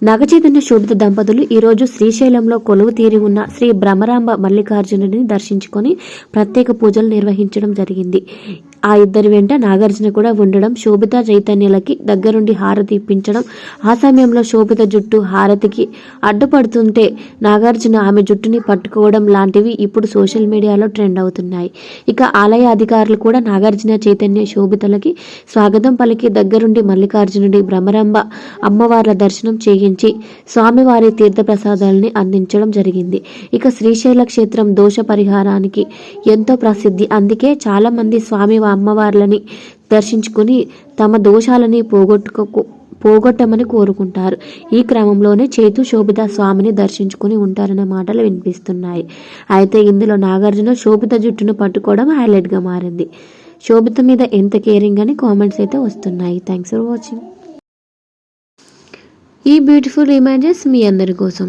నాగచైతన్య శోభిత దంపతులు ఈరోజు శ్రీశైలంలో కొలువు తీరి ఉన్న శ్రీ బ్రహ్మరాంబ మల్లికార్జునుడిని దర్శించుకొని ప్రత్యేక పూజలు నిర్వహించడం జరిగింది. ఆ ఇద్దరి వెంట నాగార్జున కూడా ఉండడం, శోభిత చైతన్యులకి దగ్గరుండి హారతి ఇప్పించడం, ఆ సమయంలో శోభిత జుట్టు హారతికి అడ్డుపడుతుంటే నాగార్జున ఆమె జుట్టుని పట్టుకోవడం లాంటివి ఇప్పుడు సోషల్ మీడియాలో ట్రెండ్ అవుతున్నాయి. ఇక ఆలయ అధికారులు కూడా నాగార్జున చైతన్య శోభితలకి స్వాగతం పలికి దగ్గరుండి మల్లికార్జునుడి బ్రహ్మరాంబ అమ్మవార్ల దర్శనం చేయించి స్వామివారి తీర్థప్రసాదాలని అందించడం జరిగింది. ఇక శ్రీశైల క్షేత్రం దోష పరిహారానికి ఎంతో ప్రసిద్ధి. అందుకే చాలా మంది స్వామి అమ్మవార్లని దర్శించుకుని తమ దోషాలని పోగొట్టమని కోరుకుంటారు. ఈ క్రమంలోనే చైతు శోభిత స్వామిని దర్శించుకుని ఉంటారనే మాటలు వినిపిస్తున్నాయి. అయితే ఇందులో నాగార్జున శోభిత జుట్టును పట్టుకోవడం హైలైట్గా మారింది. శోభిత మీద ఎంత కేరింగ్ అని కామెంట్స్ అయితే వస్తున్నాయి. Thanks for watching. ఈ బ్యూటిఫుల్ ఇమేజెస్ మీ అందరి కోసం.